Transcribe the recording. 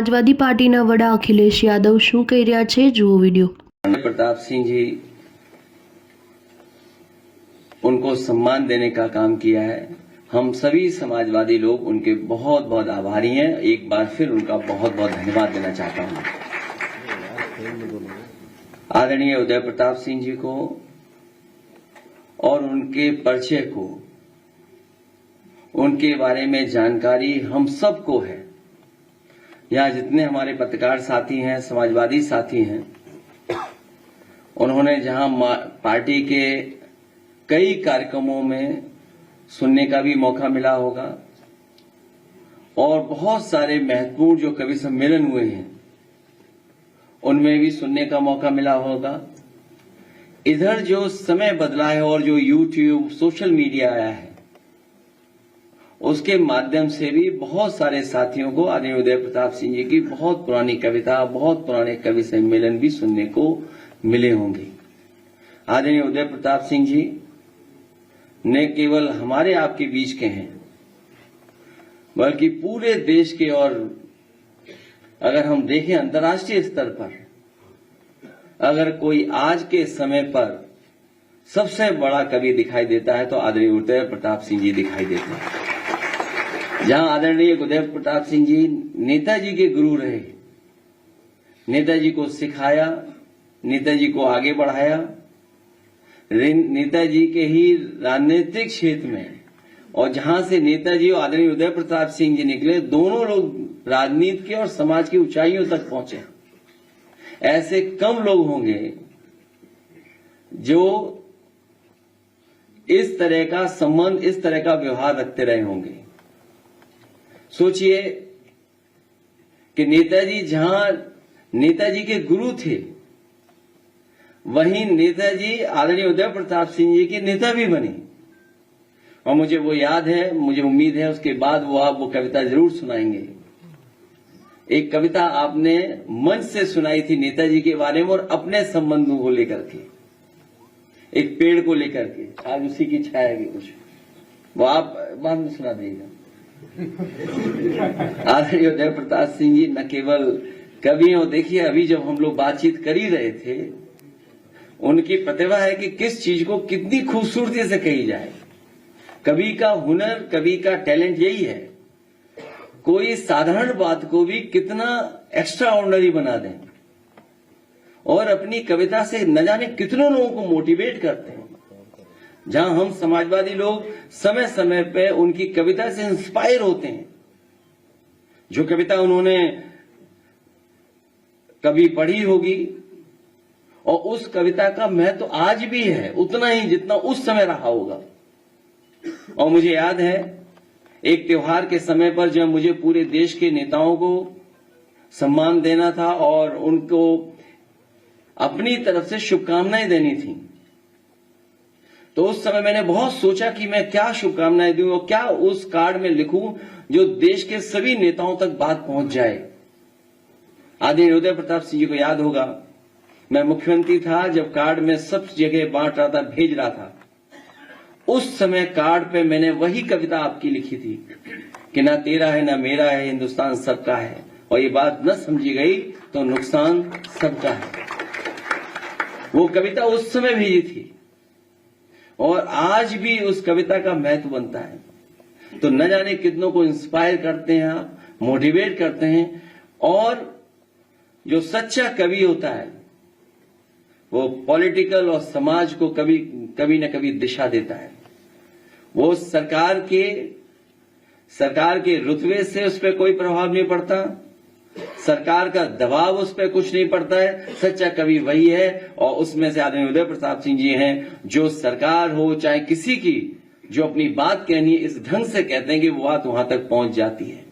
समाजवादी पार्टीना वડા अखिलेश यादव શું કહી રહ્યા છે જુઓ વિડિયો। प्रताप सिंह जी उनको सम्मान देने का काम किया है। हम सभी समाजवादी लोग उनके बहुत बहुत आभारी हैं। एक बार फिर उनका बहुत बहुत धन्यवाद देना चाहता हूं। आदरणीय उदय प्रताप सिंह जी को और उनके परिचय को, उनके बारे में जानकारी हम सबको है। यहाँ जितने हमारे पत्रकार साथी हैं, समाजवादी साथी हैं, उन्होंने जहां पार्टी के कई कार्यक्रमों में सुनने का भी मौका मिला होगा और बहुत सारे महत्वपूर्ण जो कवि सम्मेलन हुए हैं उनमें भी सुनने का मौका मिला होगा। इधर जो समय बदला है और जो यूट्यूब सोशल मीडिया आया है उसके माध्यम से भी बहुत सारे साथियों को आदरणीय उदय प्रताप सिंह जी की बहुत पुरानी कविता, बहुत पुराने कवि सम्मेलन भी सुनने को मिले होंगे। आदरणीय उदय प्रताप सिंह जी न केवल हमारे आपके बीच के हैं बल्कि पूरे देश के, और अगर हम देखें अंतर्राष्ट्रीय स्तर पर, अगर कोई आज के समय पर सबसे बड़ा कवि दिखाई देता है तो आदरणीय उदय प्रताप सिंह जी दिखाई देते हैं। जहां आदरणीय उदय प्रताप सिंह जी नेताजी के गुरु रहे, नेताजी को सिखाया, नेताजी को आगे बढ़ाया, नेताजी के ही राजनीतिक क्षेत्र में, और जहां से नेताजी और आदरणीय उदय प्रताप सिंह जी निकले, दोनों लोग राजनीति के और समाज की ऊंचाइयों तक पहुंचे। ऐसे कम लोग होंगे जो इस तरह का संबंध, इस तरह का व्यवहार रखते रहे होंगे। सोचिए कि नेताजी जहां नेताजी के गुरु थे, वहीं नेताजी आदरणीय उदय प्रताप सिंह जी के नेता भी बने। और मुझे वो याद है, मुझे उम्मीद है उसके बाद वो आप वो कविता जरूर सुनाएंगे। एक कविता आपने मंच से सुनाई थी नेताजी के बारे में और अपने संबंधों को लेकर के, एक पेड़ को लेकर के, आज उसी की छाया भी कुछ, वो आप बाद में सुना देगा। आदरणीय उदय प्रताप सिंह जी न केवल कवि हो, देखिए अभी जब हम लोग बातचीत कर ही रहे थे, उनकी प्रतिभा है कि किस चीज को कितनी खूबसूरती से कही जाए। कवि का हुनर, कवि का टैलेंट यही है, कोई साधारण बात को भी कितना एक्स्ट्रा ऑर्डिनरी बना दें और अपनी कविता से न जाने कितनों लोगों को मोटिवेट करते हैं। जहां हम समाजवादी लोग समय समय पे उनकी कविता से इंस्पायर होते हैं। जो कविता उन्होंने कभी पढ़ी होगी और उस कविता का महत्व तो आज भी है उतना ही जितना उस समय रहा होगा। और मुझे याद है एक त्योहार के समय पर जब मुझे पूरे देश के नेताओं को सम्मान देना था और उनको अपनी तरफ से शुभकामनाएं देनी थी, तो उस समय मैंने बहुत सोचा कि मैं क्या शुभकामनाएं दूं और क्या उस कार्ड में लिखूं जो देश के सभी नेताओं तक बात पहुंच जाए। आदरणीय उदय प्रताप सिंह जी को याद होगा, मैं मुख्यमंत्री था जब कार्ड में सब जगह बांट रहा था, भेज रहा था। उस समय कार्ड पे मैंने वही कविता आपकी लिखी थी कि ना तेरा है ना मेरा है, हिंदुस्तान सबका है, और ये बात न समझी गई तो नुकसान सबका है। वो कविता उस समय भेजी थी और आज भी उस कविता का महत्व बनता है। तो न जाने कितनों को इंस्पायर करते हैं आप, मोटिवेट करते हैं। और जो सच्चा कवि होता है वो पॉलिटिकल और समाज को कभी न कभी दिशा देता है। वो सरकार के रुतबे से उस पर कोई प्रभाव नहीं पड़ता, सरकार का दबाव उस पर कुछ नहीं पड़ता है। सच्चा कवि वही है, और उसमें से आदरणीय उदय प्रताप सिंह जी हैं जो सरकार हो चाहे किसी की, जो अपनी बात कहनी है इस ढंग से कहते हैं कि वो बात वहां तक पहुंच जाती है।